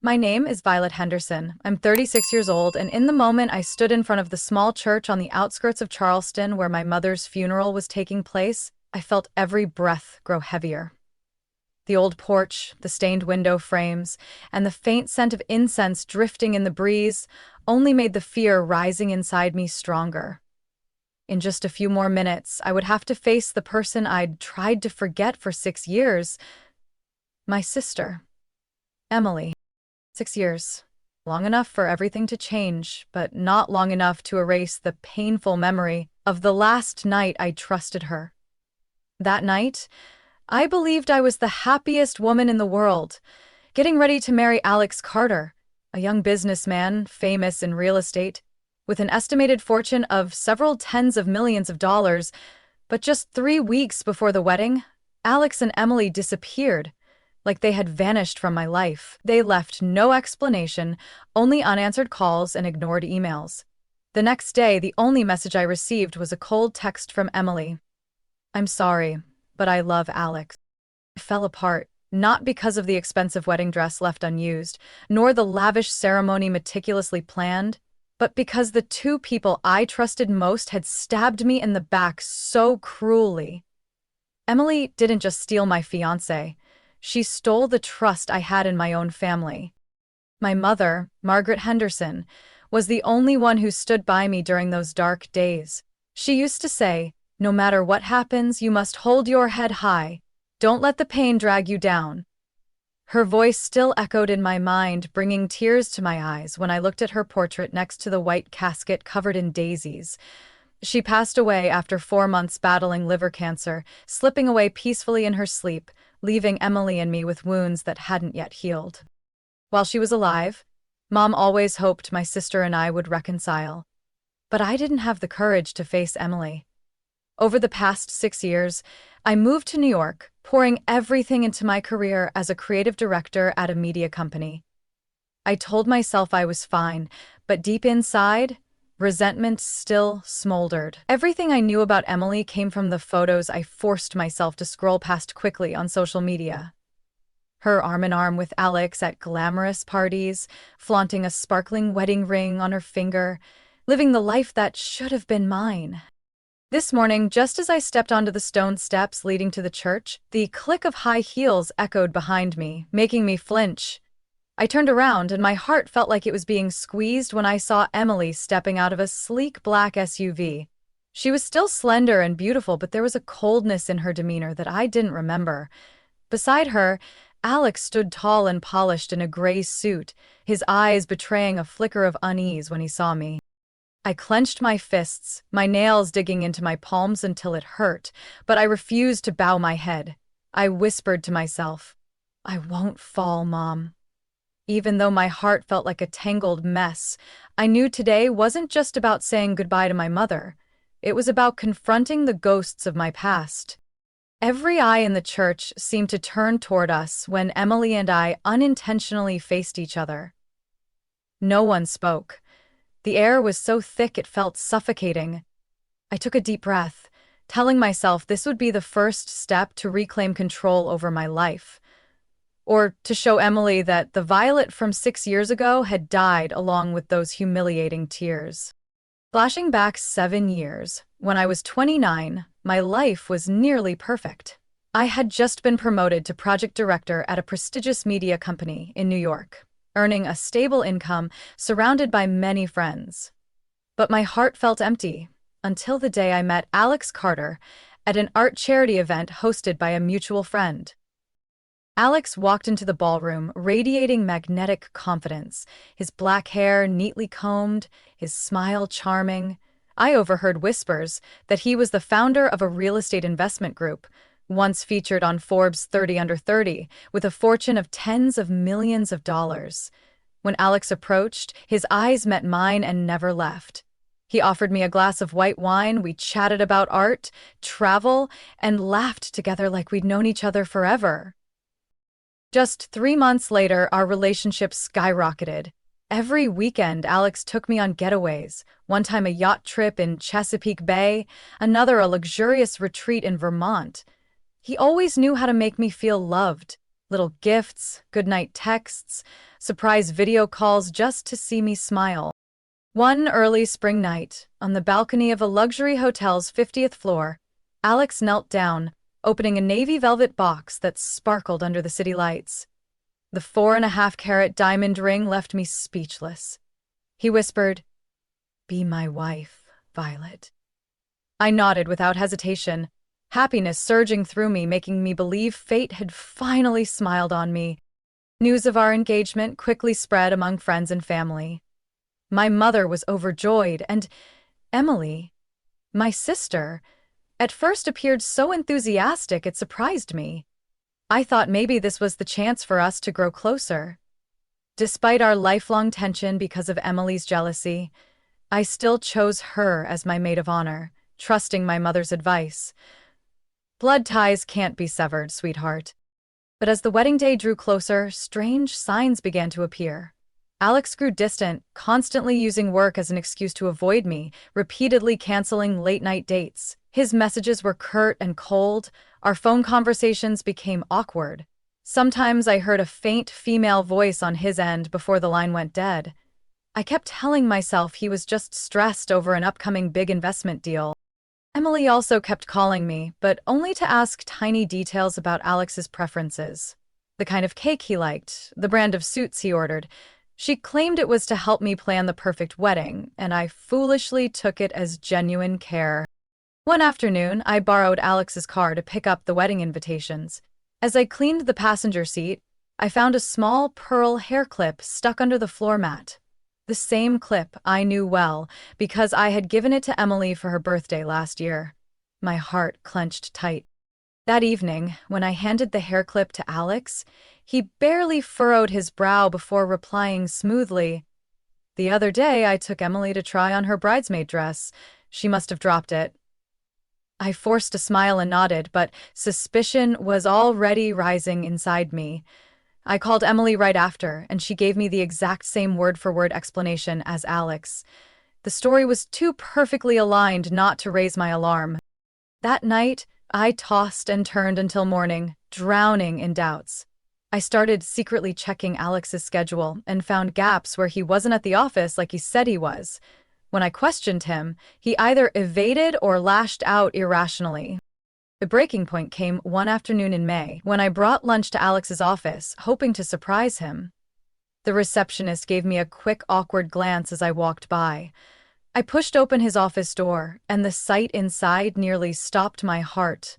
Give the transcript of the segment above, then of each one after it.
My name is Violet Henderson. I'm 36 years old, and in the moment I stood in front of the small church on the outskirts of Charleston where my mother's funeral was taking place, I felt every breath grow heavier. The old porch, the stained window frames, and the faint scent of incense drifting in the breeze only made the fear rising inside me stronger. In just a few more minutes, I would have to face the person I'd tried to forget for 6 years, my sister, Emily. 6 years. Long enough for everything to change, but not long enough to erase the painful memory of the last night I trusted her. That night, I believed I was the happiest woman in the world, getting ready to marry Alex Carter, a young businessman famous in real estate, with an estimated fortune of several tens of millions of dollars. But just 3 weeks before the wedding, Alex and Emily disappeared, like they had vanished from my life. They left no explanation, only unanswered calls and ignored emails. The next day, the only message I received was a cold text from Emily. "I'm sorry, but I love Alex." I fell apart, not because of the expensive wedding dress left unused, nor the lavish ceremony meticulously planned, but because the two people I trusted most had stabbed me in the back so cruelly. Emily didn't just steal my fiancé. She stole the trust I had in my own family. My mother, Margaret Henderson, was the only one who stood by me during those dark days. She used to say, "No matter what happens, you must hold your head high. Don't let the pain drag you down." Her voice still echoed in my mind, bringing tears to my eyes when I looked at her portrait next to the white casket covered in daisies. She passed away after 4 months battling liver cancer, slipping away peacefully in her sleep, leaving Emily and me with wounds that hadn't yet healed. While she was alive, Mom always hoped my sister and I would reconcile. But I didn't have the courage to face Emily. Over the past 6 years, I moved to New York, pouring everything into my career as a creative director at a media company. I told myself I was fine, but deep inside, resentment still smoldered. Everything I knew about Emily came from the photos I forced myself to scroll past quickly on social media. Her arm in arm with Alex at glamorous parties, flaunting a sparkling wedding ring on her finger, living the life that should have been mine. This morning, just as I stepped onto the stone steps leading to the church, the click of high heels echoed behind me, making me flinch. I turned around and my heart felt like it was being squeezed when I saw Emily stepping out of a sleek black SUV. She was still slender and beautiful, but there was a coldness in her demeanor that I didn't remember. Beside her, Alex stood tall and polished in a gray suit, his eyes betraying a flicker of unease when he saw me. I clenched my fists, my nails digging into my palms until it hurt, but I refused to bow my head. I whispered to myself, "I won't fall, Mom." Even though my heart felt like a tangled mess, I knew today wasn't just about saying goodbye to my mother. It was about confronting the ghosts of my past. Every eye in the church seemed to turn toward us when Emily and I unintentionally faced each other. No one spoke. The air was so thick it felt suffocating. I took a deep breath, telling myself this would be the first step to reclaim control over my life. Or to show Emily that the Violet from 6 years ago had died along with those humiliating tears. Flashing back 7 years, when I was 29, my life was nearly perfect. I had just been promoted to project director at a prestigious media company in New York, earning a stable income, surrounded by many friends. But my heart felt empty until the day I met Alex Carter at an art charity event hosted by a mutual friend. Alex walked into the ballroom, radiating magnetic confidence, his black hair neatly combed, his smile charming. I overheard whispers that he was the founder of a real estate investment group, once featured on Forbes 30 Under 30, with a fortune of tens of millions of dollars. When Alex approached, his eyes met mine and never left. He offered me a glass of white wine, we chatted about art, travel, and laughed together like we'd known each other forever. Just 3 months later, our relationship skyrocketed. Every weekend, Alex took me on getaways, one time a yacht trip in Chesapeake Bay, another a luxurious retreat in Vermont. He always knew how to make me feel loved, Little gifts, goodnight texts, surprise video calls just to see me smile. One early spring night, on the balcony of a luxury hotel's 50th floor, Alex knelt down, opening a navy velvet box that sparkled under the city lights. The 4.5-carat diamond ring left me speechless. He whispered, "Be my wife, Violet." I nodded without hesitation, happiness surging through me, making me believe fate had finally smiled on me. News of our engagement quickly spread among friends and family. My mother was overjoyed, and Emily, my sister, at first appeared so enthusiastic it surprised me. I thought maybe this was the chance for us to grow closer. Despite our lifelong tension because of Emily's jealousy, I still chose her as my maid of honor, trusting my mother's advice. Blood ties can't be severed, sweetheart. But as the wedding day drew closer, strange signs began to appear. Alex grew distant, constantly using work as an excuse to avoid me, repeatedly canceling late-night dates. His messages were curt and cold. Our phone conversations became awkward. Sometimes I heard a faint female voice on his end before the line went dead. I kept telling myself he was just stressed over an upcoming big investment deal. Emily also kept calling me, but only to ask tiny details about Alex's preferences. The kind of cake he liked, the brand of suits he ordered. She claimed it was to help me plan the perfect wedding, and I foolishly took it as genuine care. One afternoon, I borrowed Alex's car to pick up the wedding invitations. As I cleaned the passenger seat, I found a small pearl hair clip stuck under the floor mat. The same clip I knew well, because I had given it to Emily for her birthday last year. My heart clenched tight. That evening, when I handed the hair clip to Alex, he barely furrowed his brow before replying smoothly, "The other day I took Emily to try on her bridesmaid dress. She must have dropped it." I forced a smile and nodded, but suspicion was already rising inside me. I called Emily right after, and she gave me the exact same word-for-word explanation as Alex. The story was too perfectly aligned not to raise my alarm. That night, I tossed and turned until morning, drowning in doubts. I started secretly checking Alex's schedule and found gaps where he wasn't at the office like he said he was. When I questioned him, he either evaded or lashed out irrationally. The breaking point came one afternoon in May, when I brought lunch to Alex's office, hoping to surprise him. The receptionist gave me a quick, awkward glance as I walked by. I pushed open his office door, and the sight inside nearly stopped my heart.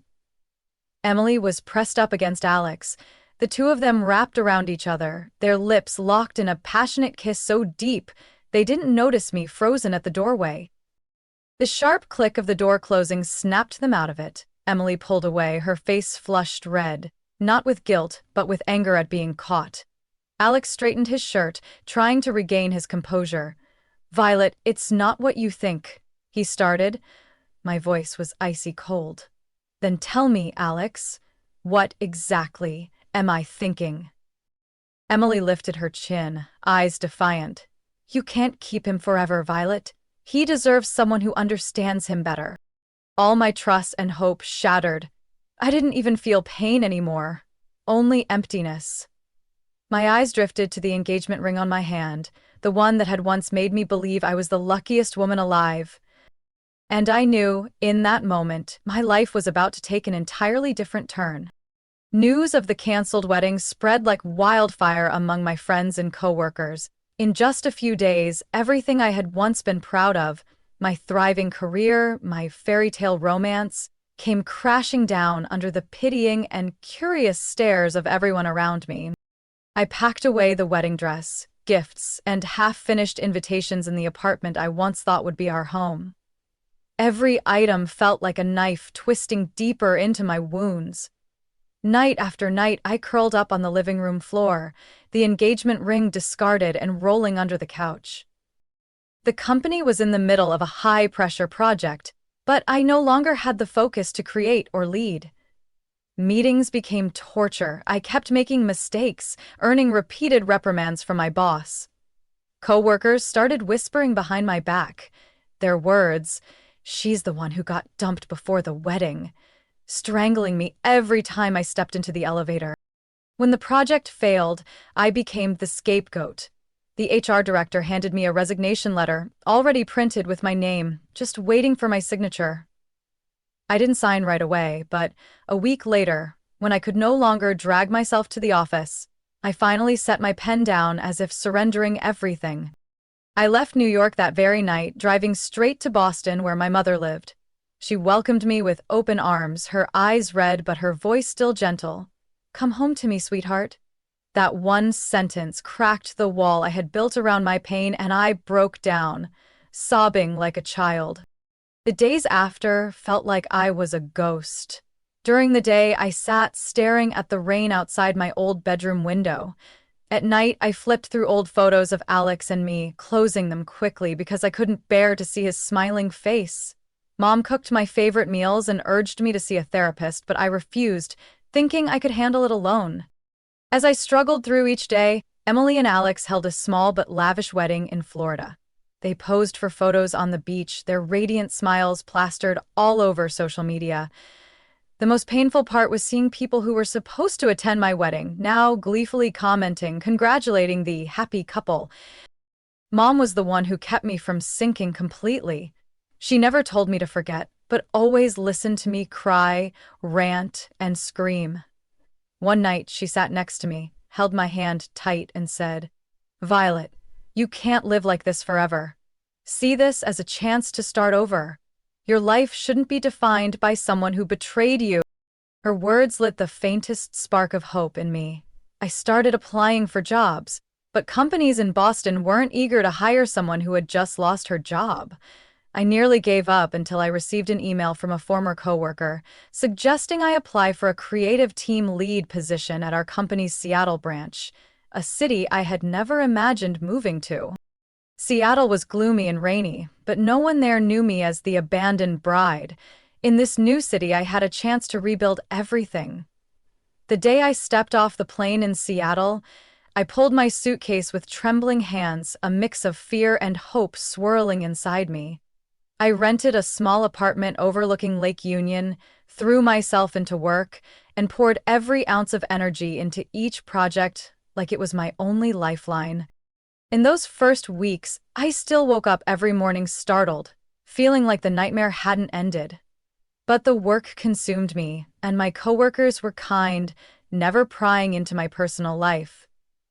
Emily was pressed up against Alex. The two of them wrapped around each other, their lips locked in a passionate kiss so deep they didn't notice me frozen at the doorway. The sharp click of the door closing snapped them out of it. Emily pulled away, her face flushed red, not with guilt, but with anger at being caught. Alex straightened his shirt, trying to regain his composure. "Violet, it's not what you think," he started. My voice was icy cold. "Then tell me, Alex, what exactly am I thinking?" Emily lifted her chin, eyes defiant. "You can't keep him forever, Violet. He deserves someone who understands him better." All my trust and hope shattered. I didn't even feel pain anymore, only emptiness. My eyes drifted to the engagement ring on my hand, the one that had once made me believe I was the luckiest woman alive. And I knew, in that moment, my life was about to take an entirely different turn. News of the canceled wedding spread like wildfire among my friends and coworkers. In just a few days, everything I had once been proud of, my thriving career, my fairy tale romance, came crashing down under the pitying and curious stares of everyone around me. I packed away the wedding dress, gifts, and half-finished invitations in the apartment I once thought would be our home. Every item felt like a knife twisting deeper into my wounds. Night after night, I curled up on the living room floor, the engagement ring discarded and rolling under the couch. The company was in the middle of a high-pressure project, but I no longer had the focus to create or lead. Meetings became torture. I kept making mistakes, earning repeated reprimands from my boss. Coworkers started whispering behind my back. Their words, "She's the one who got dumped before the wedding," strangling me every time I stepped into the elevator. When the project failed, I became the scapegoat. The HR director handed me a resignation letter, already printed with my name, just waiting for my signature. I didn't sign right away, but a week later, when I could no longer drag myself to the office, I finally set my pen down as if surrendering everything. I left New York that very night, driving straight to Boston where my mother lived. She welcomed me with open arms, her eyes red but her voice still gentle. "Come home to me, sweetheart." That one sentence cracked the wall I had built around my pain, and I broke down, sobbing like a child. The days after felt like I was a ghost. During the day, I sat staring at the rain outside my old bedroom window. At night, I flipped through old photos of Alex and me, closing them quickly because I couldn't bear to see his smiling face. Mom cooked my favorite meals and urged me to see a therapist, but I refused, thinking I could handle it alone. As I struggled through each day, Emily and Alex held a small but lavish wedding in Florida. They posed for photos on the beach, their radiant smiles plastered all over social media. The most painful part was seeing people who were supposed to attend my wedding now gleefully commenting, congratulating the happy couple. Mom was the one who kept me from sinking completely. She never told me to forget, but always listened to me cry, rant, and scream. One night, she sat next to me, held my hand tight, and said, "Violet, you can't live like this forever. See this as a chance to start over. Your life shouldn't be defined by someone who betrayed you." Her words lit the faintest spark of hope in me. I started applying for jobs, but companies in Boston weren't eager to hire someone who had just lost her job. I nearly gave up until I received an email from a former coworker suggesting I apply for a creative team lead position at our company's Seattle branch, a city I had never imagined moving to. Seattle was gloomy and rainy, but no one there knew me as the abandoned bride. In this new city, I had a chance to rebuild everything. The day I stepped off the plane in Seattle, I pulled my suitcase with trembling hands, a mix of fear and hope swirling inside me. I rented a small apartment overlooking Lake Union, threw myself into work, and poured every ounce of energy into each project like it was my only lifeline. In those first weeks, I still woke up every morning startled, feeling like the nightmare hadn't ended. But the work consumed me, and my coworkers were kind, never prying into my personal life.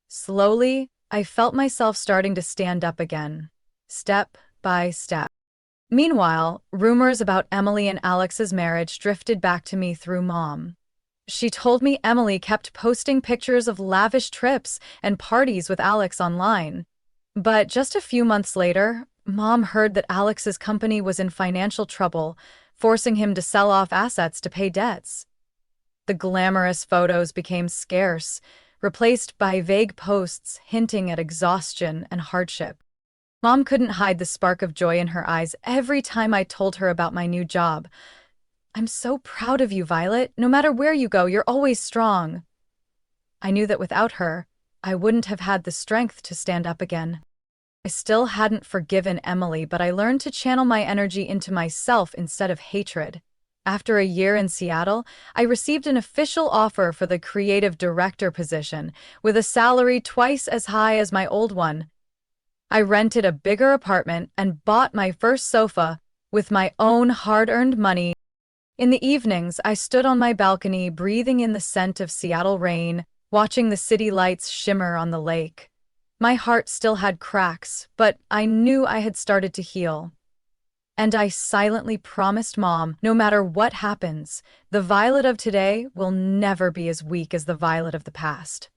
Slowly, I felt myself starting to stand up again, step by step. Meanwhile, rumors about Emily and Alex's marriage drifted back to me through Mom. She told me Emily kept posting pictures of lavish trips and parties with Alex online. But just a few months later, Mom heard that Alex's company was in financial trouble, forcing him to sell off assets to pay debts. The glamorous photos became scarce, replaced by vague posts hinting at exhaustion and hardship. Mom couldn't hide the spark of joy in her eyes every time I told her about my new job. "I'm so proud of you, Violet. No matter where you go, you're always strong." I knew that without her, I wouldn't have had the strength to stand up again. I still hadn't forgiven Emily, but I learned to channel my energy into myself instead of hatred. After a year in Seattle, I received an official offer for the creative director position, with a salary twice as high as my old one. I rented a bigger apartment and bought my first sofa with my own hard-earned money. In the evenings, I stood on my balcony, breathing in the scent of Seattle rain, watching the city lights shimmer on the lake. My heart still had cracks, but I knew I had started to heal. And I silently promised Mom, no matter what happens, the Violet of today will never be as weak as the Violet of the past.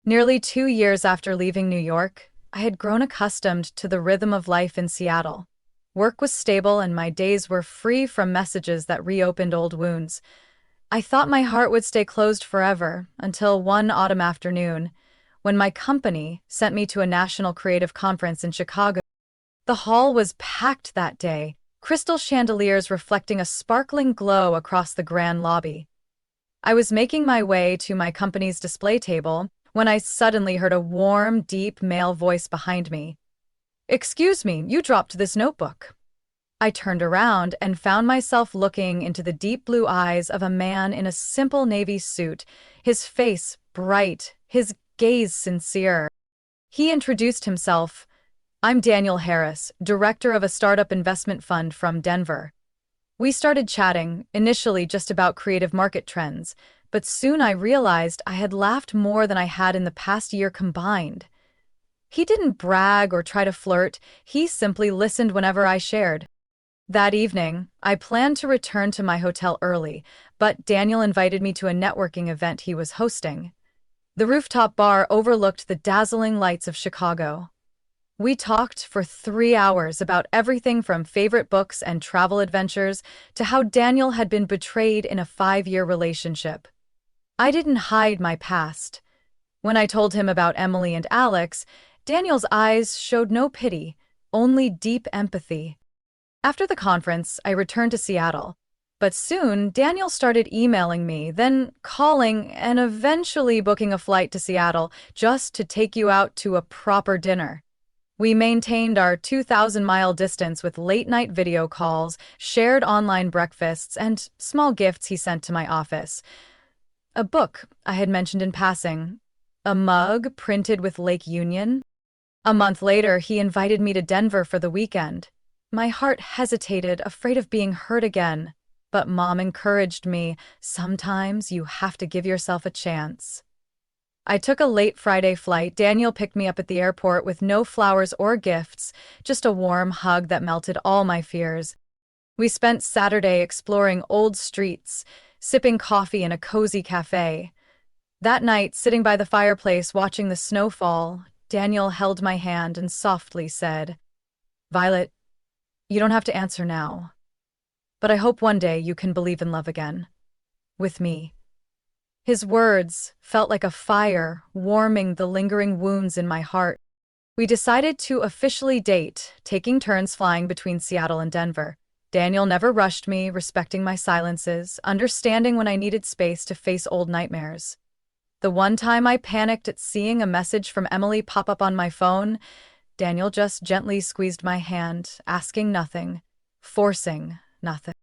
Nearly 2 years after leaving New York, I had grown accustomed to the rhythm of life in Seattle. Work was stable and my days were free from messages that reopened old wounds. I thought my heart would stay closed forever until one autumn afternoon, when my company sent me to a national creative conference in Chicago. The hall was packed that day, crystal chandeliers reflecting a sparkling glow across the grand lobby. I was making my way to my company's display table when I suddenly heard a warm, deep male voice behind me. "Excuse me, you dropped this notebook." I turned around and found myself looking into the deep blue eyes of a man in a simple navy suit, his face bright, his gaze sincere. He introduced himself. I'm Daniel Harris, director of a startup investment fund from Denver. We started chatting, initially just about creative market trends, but soon I realized I had laughed more than I had in the past year combined. He didn't brag or try to flirt, he simply listened whenever I shared. That evening, I planned to return to my hotel early, but Daniel invited me to a networking event he was hosting. The rooftop bar overlooked the dazzling lights of Chicago. We talked for 3 hours about everything from favorite books and travel adventures to how Daniel had been betrayed in a 5-year relationship. I didn't hide my past. When I told him about Emily and Alex, Daniel's eyes showed no pity, only deep empathy. After the conference, I returned to Seattle. But soon, Daniel started emailing me, then calling, and eventually booking a flight to Seattle just to take you out to a proper dinner. We maintained our 2,000-mile distance with late-night video calls, shared online breakfasts, and small gifts he sent to my office. A book I had mentioned in passing. A mug printed with Lake Union. A month later, he invited me to Denver for the weekend. My heart hesitated, afraid of being hurt again. But Mom encouraged me, sometimes you have to give yourself a chance. I took a late Friday flight. Daniel picked me up at the airport with no flowers or gifts, just a warm hug that melted all my fears. We spent Saturday exploring old streets, sipping coffee in a cozy cafe. That night, sitting by the fireplace watching the snow fall, Daniel held my hand and softly said, "Violet, you don't have to answer now. But I hope one day you can believe in love again. With me." His words felt like a fire, warming the lingering wounds in my heart. We decided to officially date, taking turns flying between Seattle and Denver. Daniel never rushed me, respecting my silences, understanding when I needed space to face old nightmares. The one time I panicked at seeing a message from Emily pop up on my phone, Daniel just gently squeezed my hand, asking nothing, forcing nothing.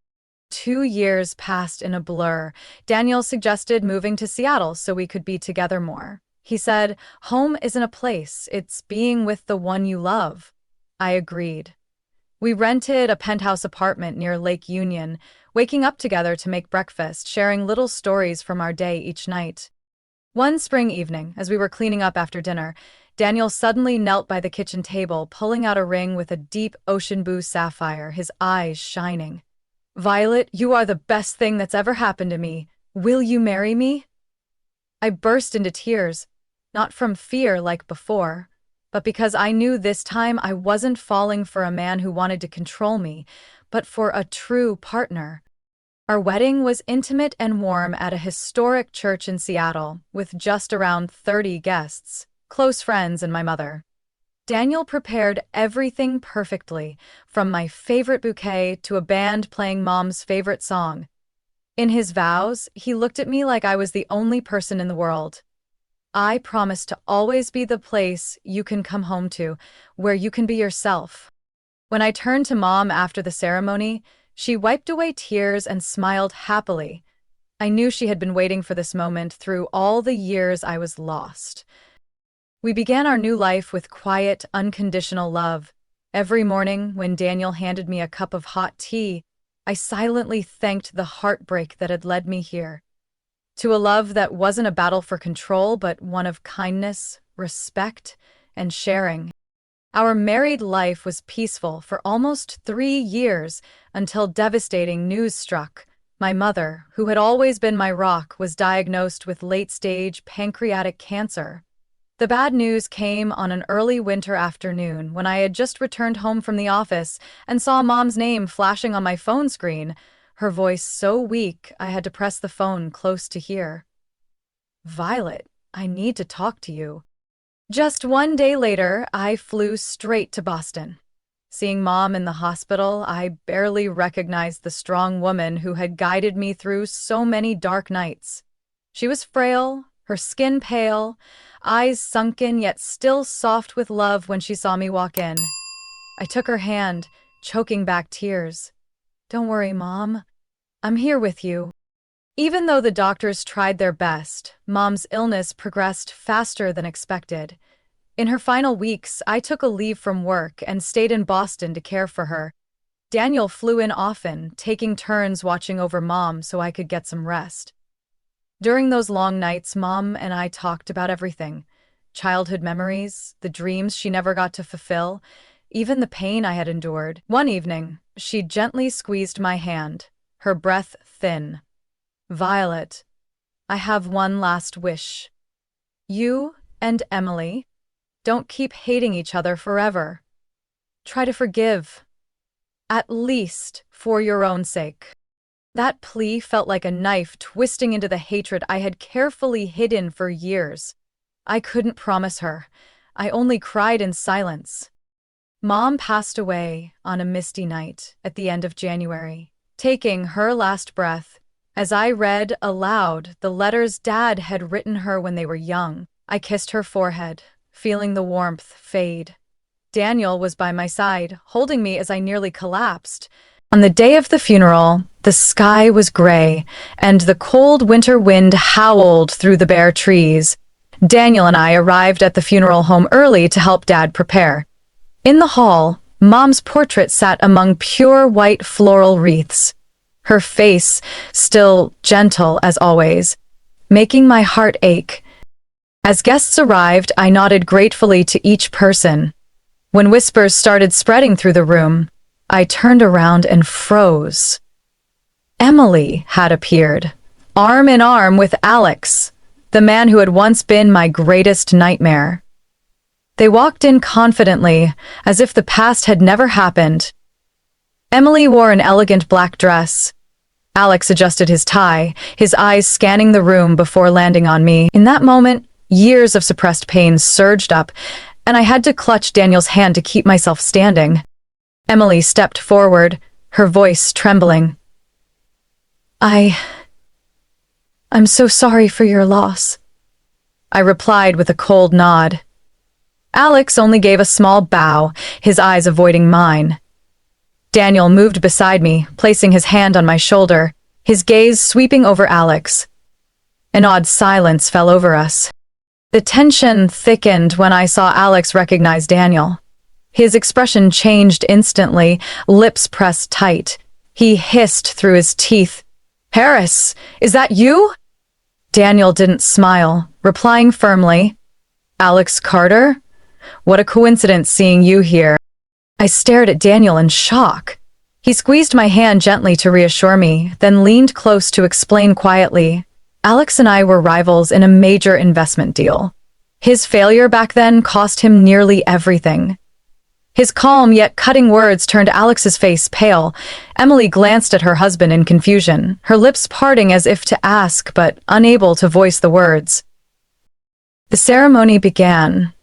2 years passed in a blur. Daniel suggested moving to Seattle so we could be together more. He said, "Home isn't a place, it's being with the one you love." I agreed. We rented a penthouse apartment near Lake Union, waking up together to make breakfast, sharing little stories from our day each night. One spring evening, as we were cleaning up after dinner, Daniel suddenly knelt by the kitchen table, pulling out a ring with a deep ocean blue sapphire, his eyes shining. "Violet, you are the best thing that's ever happened to me. Will you marry me?" I burst into tears, not from fear like before, but because I knew this time I wasn't falling for a man who wanted to control me, but for a true partner. Our wedding was intimate and warm at a historic church in Seattle, with just around 30 guests, close friends and my mother. Daniel prepared everything perfectly, from my favorite bouquet to a band playing Mom's favorite song. In his vows, he looked at me like I was the only person in the world. "I promise to always be the place you can come home to, where you can be yourself." When I turned to Mom after the ceremony, she wiped away tears and smiled happily. I knew she had been waiting for this moment through all the years I was lost. We began our new life with quiet, unconditional love. Every morning, when Daniel handed me a cup of hot tea, I silently thanked the heartbreak that had led me here. To a love that wasn't a battle for control, but one of kindness, respect, and sharing. Our married life was peaceful for almost 3 years until devastating news struck. My mother, who had always been my rock, was diagnosed with late-stage pancreatic cancer. The bad news came on an early winter afternoon when I had just returned home from the office and saw Mom's name flashing on my phone screen, her voice so weak I had to press the phone close to hear. "Violet, I need to talk to you." Just one day later, I flew straight to Boston. Seeing Mom in the hospital, I barely recognized the strong woman who had guided me through so many dark nights. She was frail, her skin pale, eyes sunken yet still soft with love when she saw me walk in. I took her hand, choking back tears. "Don't worry, Mom. I'm here with you." Even though the doctors tried their best, Mom's illness progressed faster than expected. In her final weeks, I took a leave from work and stayed in Boston to care for her. Daniel flew in often, taking turns watching over Mom so I could get some rest. During those long nights, Mom and I talked about everything: childhood memories, the dreams she never got to fulfill, even the pain I had endured. One evening, she gently squeezed my hand, her breath thin. "Violet, I have one last wish. You and Emily, don't keep hating each other forever. Try to forgive, at least for your own sake." That plea felt like a knife twisting into the hatred I had carefully hidden for years. I couldn't promise her. I only cried in silence. Mom passed away on a misty night at the end of January, taking her last breath. As I read aloud the letters Dad had written her when they were young, I kissed her forehead, feeling the warmth fade. Daniel was by my side, holding me as I nearly collapsed. On the day of the funeral, the sky was gray, and the cold winter wind howled through the bare trees. Daniel and I arrived at the funeral home early to help Dad prepare. In the hall, Mom's portrait sat among pure white floral wreaths, her face still gentle as always, making my heart ache. As guests arrived, I nodded gratefully to each person. When whispers started spreading through the room, I turned around and froze. Emily had appeared, arm in arm with Alex, the man who had once been my greatest nightmare. They walked in confidently, as if the past had never happened. Emily wore an elegant black dress. Alex adjusted his tie, his eyes scanning the room before landing on me. In that moment, years of suppressed pain surged up, and I had to clutch Daniel's hand to keep myself standing. Emily stepped forward, her voice trembling. I'm so sorry for your loss," I replied with a cold nod. Alex only gave a small bow, his eyes avoiding mine. Daniel moved beside me, placing his hand on my shoulder, his gaze sweeping over Alex. An odd silence fell over us. The tension thickened when I saw Alex recognize Daniel. His expression changed instantly, lips pressed tight. He hissed through his teeth, "Paris, is that you?" Daniel didn't smile, replying firmly, "Alex Carter? What a coincidence seeing you here." I stared at Daniel in shock. He squeezed my hand gently to reassure me, then leaned close to explain quietly, "Alex and I were rivals in a major investment deal. His failure back then cost him nearly everything." His calm yet cutting words turned Alex's face pale. Emily glanced at her husband in confusion, her lips parting as if to ask but unable to voice the words. The ceremony began.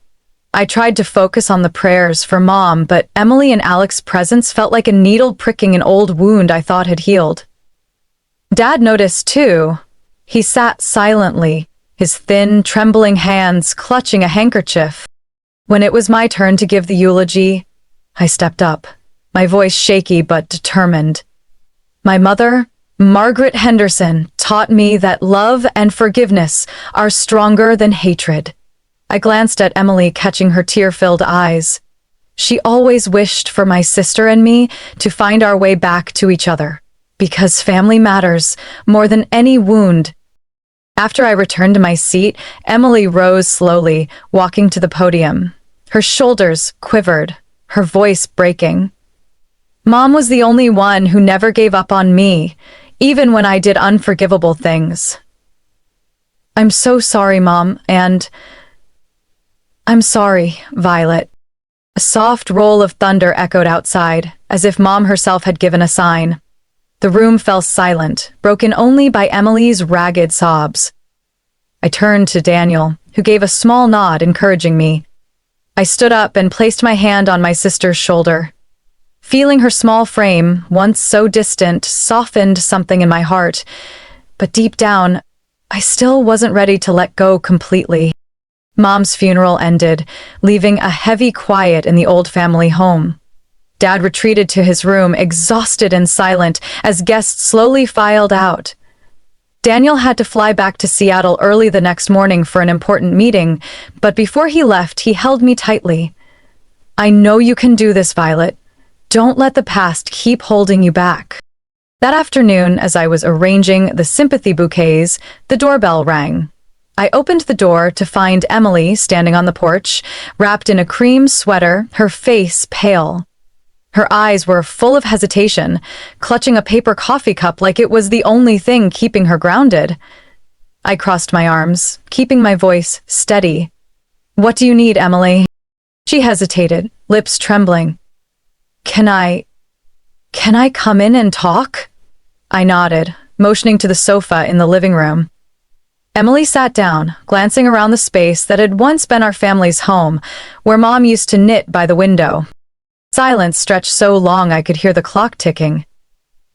I tried to focus on the prayers for Mom, but Emily and Alex's presence felt like a needle pricking an old wound I thought had healed. Dad noticed too. He sat silently, his thin, trembling hands clutching a handkerchief. When it was my turn to give the eulogy, I stepped up, my voice shaky but determined. "My mother, Margaret Henderson, taught me that love and forgiveness are stronger than hatred." I glanced at Emily, catching her tear-filled eyes. She always wished for my sister and me to find our way back to each other, because family matters more than any wound. After I returned to my seat, Emily rose slowly, walking to the podium. Her shoulders quivered, her voice breaking. "Mom was the only one who never gave up on me, even when I did unforgivable things. I'm so sorry, Mom, and I'm sorry, Violet." A soft roll of thunder echoed outside, as if Mom herself had given a sign. The room fell silent, broken only by Emily's ragged sobs. I turned to Daniel, who gave a small nod, encouraging me. I stood up and placed my hand on my sister's shoulder. Feeling her small frame, once so distant, softened something in my heart, but deep down, I still wasn't ready to let go completely. Mom's funeral ended, leaving a heavy quiet in the old family home. Dad retreated to his room, exhausted and silent, as guests slowly filed out. Daniel had to fly back to Seattle early the next morning for an important meeting, but before he left, he held me tightly. I know you can do this, Violet. Don't let the past keep holding you back. That afternoon, as I was arranging the sympathy bouquets, the doorbell rang. I opened the door to find Emily standing on the porch, wrapped in a cream sweater, her face pale. Her eyes were full of hesitation, clutching a paper coffee cup like it was the only thing keeping her grounded. I crossed my arms, keeping my voice steady. "What do you need, Emily?" She hesitated, lips trembling. Can I come in and talk?" I nodded, motioning to the sofa in the living room. Emily sat down, glancing around the space that had once been our family's home, where Mom used to knit by the window. Silence stretched so long I could hear the clock ticking.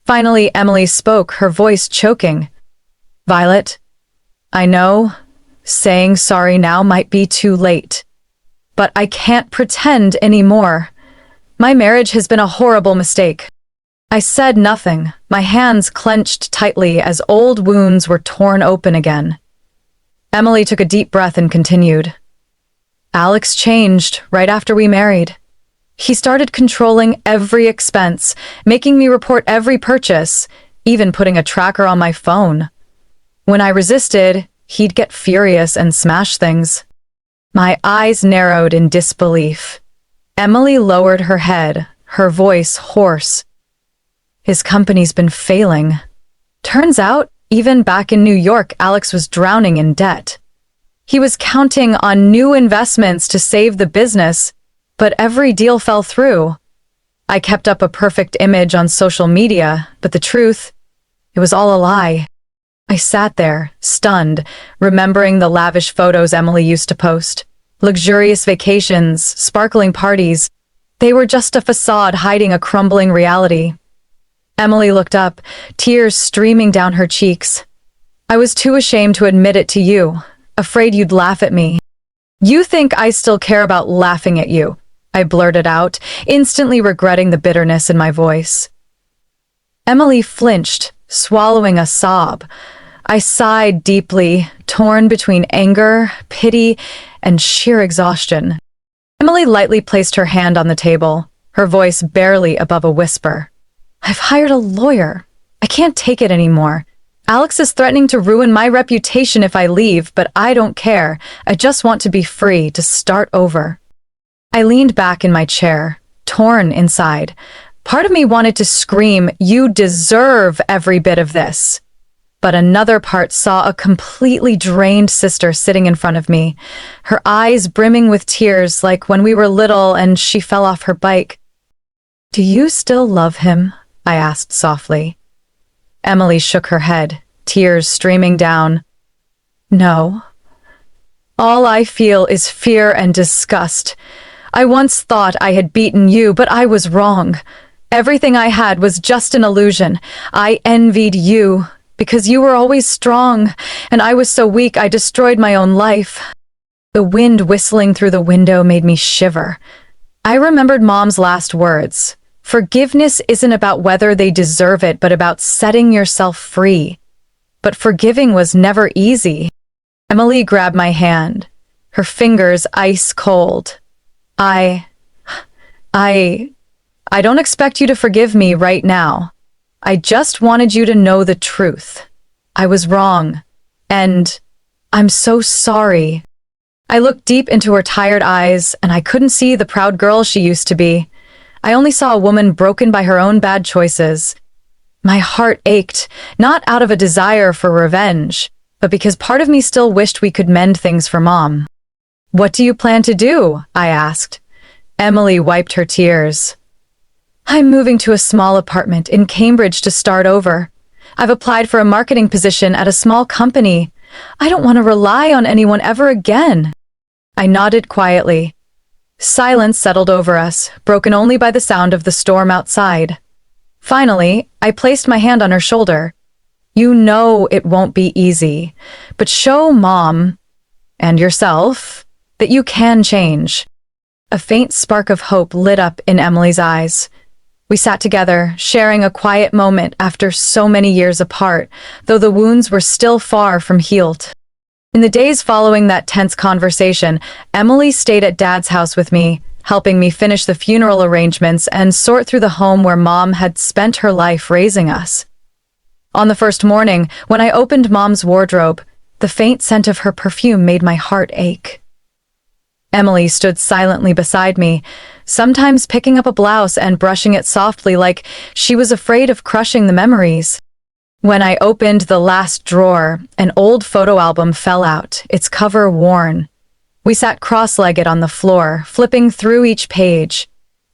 Finally, Emily spoke, her voice choking. "Violet, I know saying sorry now might be too late, but I can't pretend anymore. My marriage has been a horrible mistake." I said nothing, my hands clenched tightly as old wounds were torn open again. Emily took a deep breath and continued. "Alex changed right after we married. He started controlling every expense, making me report every purchase, even putting a tracker on my phone. When I resisted, he'd get furious and smash things." My eyes narrowed in disbelief. Emily lowered her head, her voice hoarse. "His company's been failing. Turns out, even back in New York, Alex was drowning in debt. He was counting on new investments to save the business, but every deal fell through. I kept up a perfect image on social media, but the truth, it was all a lie." I sat there, stunned, remembering the lavish photos Emily used to post. Luxurious vacations, sparkling parties. They were just a facade hiding a crumbling reality. Emily looked up, tears streaming down her cheeks. "I was too ashamed to admit it to you, afraid you'd laugh at me." "You think I still care about laughing at you?" I blurted out, instantly regretting the bitterness in my voice. Emily flinched, swallowing a sob. I sighed deeply, torn between anger, pity, and sheer exhaustion. Emily lightly placed her hand on the table, her voice barely above a whisper. "I've hired a lawyer. I can't take it anymore. Alex is threatening to ruin my reputation if I leave, but I don't care. I just want to be free, to start over." I leaned back in my chair, torn inside. Part of me wanted to scream, "You deserve every bit of this." But another part saw a completely drained sister sitting in front of me, her eyes brimming with tears like when we were little and she fell off her bike. "Do you still love him?" I asked softly. Emily shook her head, tears streaming down. "No. All I feel is fear and disgust. I once thought I had beaten you, but I was wrong. Everything I had was just an illusion. I envied you, because you were always strong, and I was so weak I destroyed my own life." The wind whistling through the window made me shiver. I remembered Mom's last words. Forgiveness isn't about whether they deserve it, but about setting yourself free. But forgiving was never easy. Emily grabbed my hand, her fingers ice cold. I don't expect you to forgive me right now. I just wanted you to know the truth. I was wrong, and I'm so sorry." I looked deep into her tired eyes, and I couldn't see the proud girl she used to be. I only saw a woman broken by her own bad choices. My heart ached, not out of a desire for revenge, but because part of me still wished we could mend things for Mom. "What do you plan to do?" I asked. Emily wiped her tears. "I'm moving to a small apartment in Cambridge to start over. I've applied for a marketing position at a small company. I don't want to rely on anyone ever again." I nodded quietly. Silence settled over us, broken only by the sound of the storm outside. Finally, I placed my hand on her shoulder. "You know it won't be easy, but show Mom and yourself that you can change." A faint spark of hope lit up in Emily's eyes. We sat together, sharing a quiet moment after so many years apart, though the wounds were still far from healed. In the days following that tense conversation, Emily stayed at Dad's house with me, helping me finish the funeral arrangements and sort through the home where Mom had spent her life raising us. On the first morning, when I opened Mom's wardrobe, the faint scent of her perfume made my heart ache. Emily stood silently beside me, sometimes picking up a blouse and brushing it softly like she was afraid of crushing the memories. When I opened the last drawer, an old photo album fell out, its cover worn. We sat cross-legged on the floor, flipping through each page.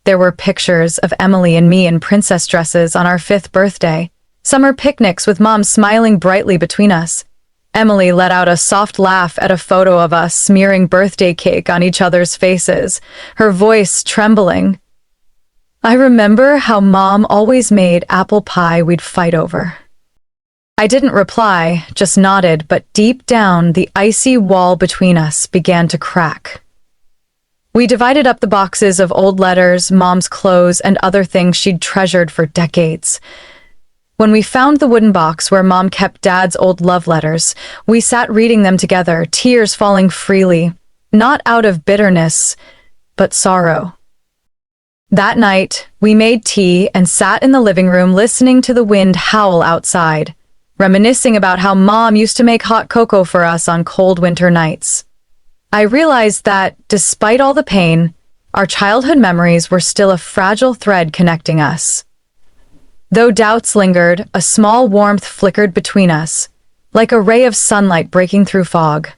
There were pictures of Emily and me in princess dresses on our 5th birthday, summer picnics with Mom smiling brightly between us. Emily let out a soft laugh at a photo of us smearing birthday cake on each other's faces, her voice trembling. I remember how Mom always made apple pie we'd fight over. I didn't reply, just nodded, but deep down, the icy wall between us began to crack. We divided up the boxes of old letters, Mom's clothes, and other things she'd treasured for decades. When we found the wooden box where Mom kept Dad's old love letters, we sat reading them together, tears falling freely, not out of bitterness, but sorrow. That night, we made tea and sat in the living room listening to the wind howl outside, reminiscing about how Mom used to make hot cocoa for us on cold winter nights. I realized that, despite all the pain, our childhood memories were still a fragile thread connecting us. Though doubts lingered, a small warmth flickered between us, like a ray of sunlight breaking through fog.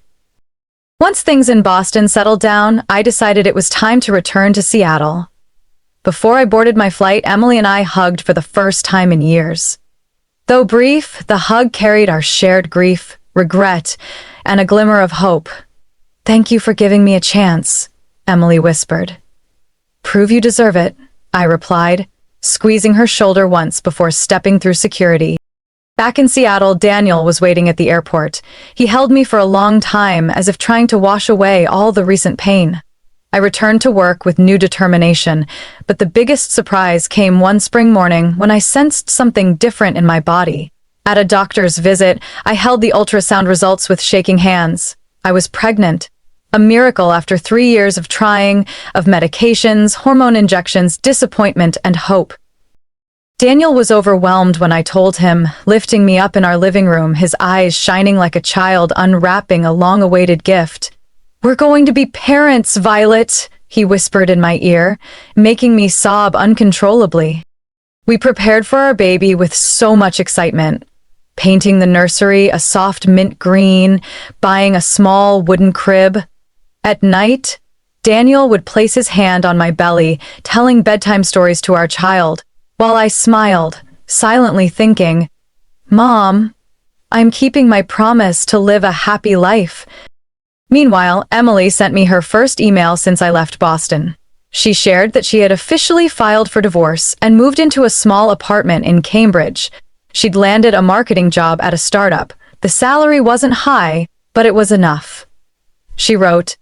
Once things in Boston settled down, I decided it was time to return to Seattle. Before I boarded my flight, Emily and I hugged for the first time in years. Though brief, the hug carried our shared grief, regret, and a glimmer of hope. "Thank you for giving me a chance," Emily whispered. "Prove you deserve it," I replied, squeezing her shoulder once before stepping through security. Back in Seattle, Daniel was waiting at the airport. He held me for a long time, as if trying to wash away all the recent pain. I returned to work with new determination, but the biggest surprise came one spring morning when I sensed something different in my body. At a doctor's visit, I held the ultrasound results with shaking hands. I was pregnant. A miracle after 3 years of trying, of medications, hormone injections, disappointment, and hope. Daniel was overwhelmed when I told him, lifting me up in our living room, his eyes shining like a child unwrapping a long-awaited gift. "We're going to be parents, Violet," he whispered in my ear, making me sob uncontrollably. We prepared for our baby with so much excitement, painting the nursery a soft mint green, buying a small wooden crib. At night, Daniel would place his hand on my belly, telling bedtime stories to our child, while I smiled, silently thinking, "Mom, I'm keeping my promise to live a happy life." Meanwhile, Emily sent me her first email since I left Boston. She shared that she had officially filed for divorce and moved into a small apartment in Cambridge. She'd landed a marketing job at a startup. The salary wasn't high, but it was enough. She wrote,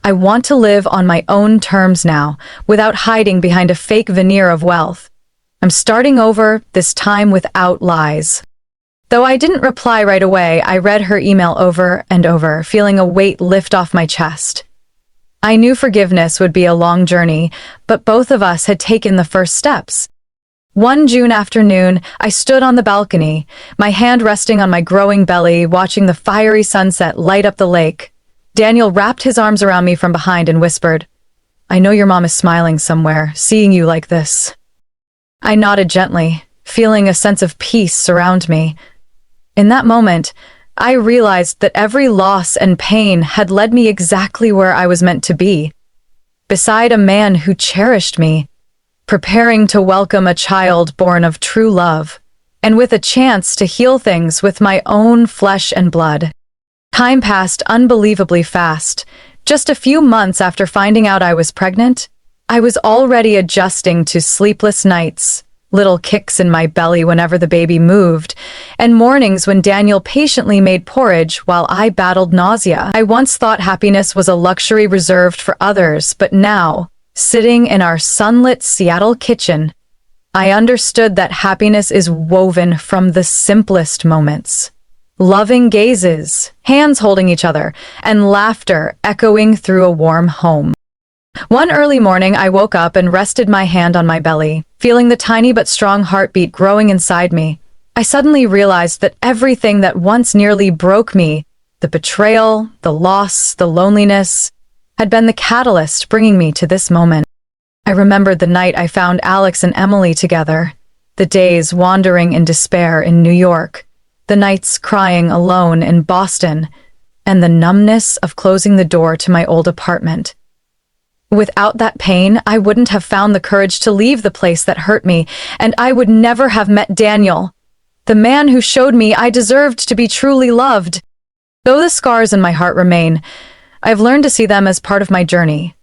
"I want to live on my own terms now, without hiding behind a fake veneer of wealth. I'm starting over, this time without lies." Though I didn't reply right away, I read her email over and over, feeling a weight lift off my chest. I knew forgiveness would be a long journey, but both of us had taken the first steps. One June afternoon, I stood on the balcony, my hand resting on my growing belly, watching the fiery sunset light up the lake. Daniel wrapped his arms around me from behind and whispered, "I know your mom is smiling somewhere, seeing you like this." I nodded gently, feeling a sense of peace surround me. In that moment, I realized that every loss and pain had led me exactly where I was meant to be, beside a man who cherished me, preparing to welcome a child born of true love, and with a chance to heal things with my own flesh and blood. Time passed unbelievably fast. Just a few months after finding out I was pregnant, I was already adjusting to sleepless nights, little kicks in my belly whenever the baby moved, and mornings when Daniel patiently made porridge while I battled nausea. I once thought happiness was a luxury reserved for others, but now, sitting in our sunlit Seattle kitchen, I understood that happiness is woven from the simplest moments. Loving gazes, hands holding each other, and laughter echoing through a warm home. One early morning, I woke up and rested my hand on my belly, feeling the tiny but strong heartbeat growing inside me. I suddenly realized that everything that once nearly broke me, the betrayal, the loss, the loneliness, had been the catalyst bringing me to this moment. I remembered the night I found Alex and Emily together, the days wandering in despair in New York, the nights crying alone in Boston, and the numbness of closing the door to my old apartment. Without that pain, I wouldn't have found the courage to leave the place that hurt me, and I would never have met Daniel, the man who showed me I deserved to be truly loved. Though the scars in my heart remain, I've learned to see them as part of my journey.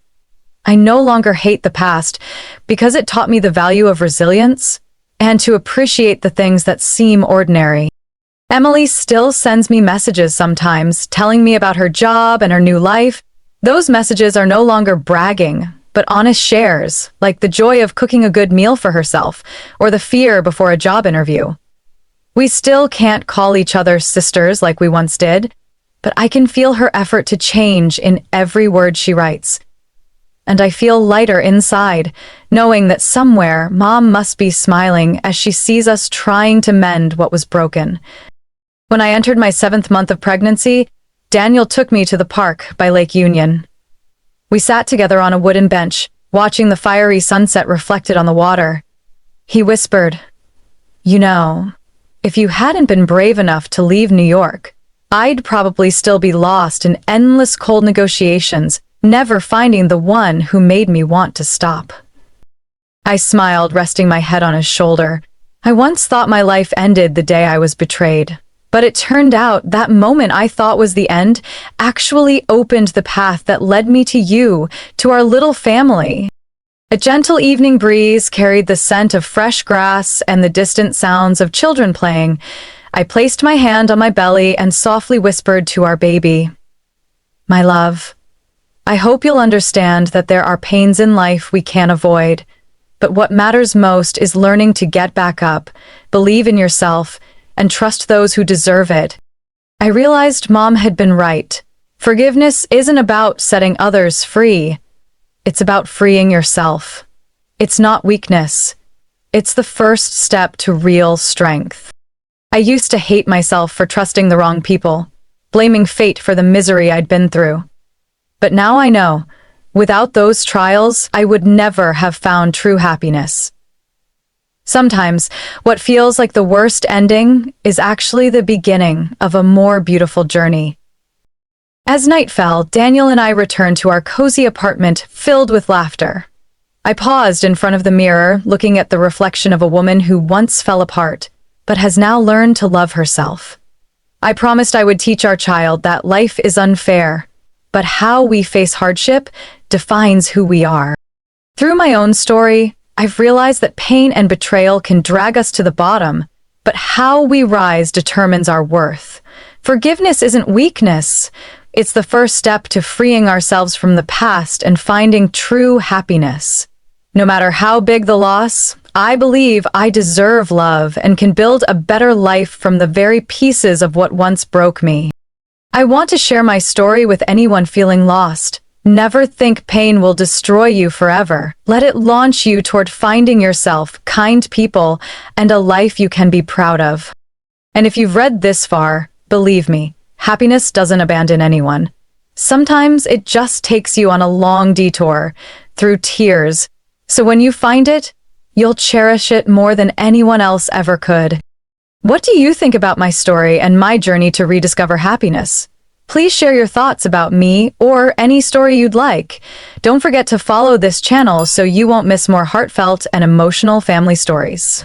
I no longer hate the past because it taught me the value of resilience and to appreciate the things that seem ordinary. Emily still sends me messages sometimes, telling me about her job and her new life. Those messages are no longer bragging, but honest shares, like the joy of cooking a good meal for herself or the fear before a job interview. We still can't call each other sisters like we once did, but I can feel her effort to change in every word she writes. And I feel lighter inside, knowing that somewhere Mom must be smiling as she sees us trying to mend what was broken. When I entered my 7th month of pregnancy, Daniel took me to the park by Lake Union. We sat together on a wooden bench, watching the fiery sunset reflected on the water. He whispered, "You know, if you hadn't been brave enough to leave New York, I'd probably still be lost in endless cold negotiations, never finding the one who made me want to stop." I smiled, resting my head on his shoulder. I once thought my life ended the day I was betrayed, but it turned out that moment I thought was the end actually opened the path that led me to you, to our little family. A gentle evening breeze carried the scent of fresh grass and the distant sounds of children playing. I placed my hand on my belly and softly whispered to our baby, "My love, I hope you'll understand that there are pains in life we can't avoid, but what matters most is learning to get back up, believe in yourself, and trust those who deserve it." I realized Mom had been right. Forgiveness isn't about setting others free. It's about freeing yourself. It's not weakness. It's the first step to real strength. I used to hate myself for trusting the wrong people, blaming fate for the misery I'd been through. But now I know, without those trials, I would never have found true happiness. Sometimes, what feels like the worst ending is actually the beginning of a more beautiful journey. As night fell, Daniel and I returned to our cozy apartment filled with laughter. I paused in front of the mirror, looking at the reflection of a woman who once fell apart, but has now learned to love herself. I promised I would teach our child that life is unfair, but how we face hardship defines who we are. Through my own story, I've realized that pain and betrayal can drag us to the bottom, but how we rise determines our worth. Forgiveness isn't weakness. It's the first step to freeing ourselves from the past and finding true happiness. No matter how big the loss, I believe I deserve love and can build a better life from the very pieces of what once broke me. I want to share my story with anyone feeling lost. Never think pain will destroy you forever. Let it launch you toward finding yourself, kind people, and a life you can be proud of. And if you've read this far, believe me, happiness doesn't abandon anyone. Sometimes it just takes you on a long detour, through tears. So when you find it, you'll cherish it more than anyone else ever could. What do you think about my story and my journey to rediscover happiness? Please share your thoughts about me or any story you'd like. Don't forget to follow this channel so you won't miss more heartfelt and emotional family stories.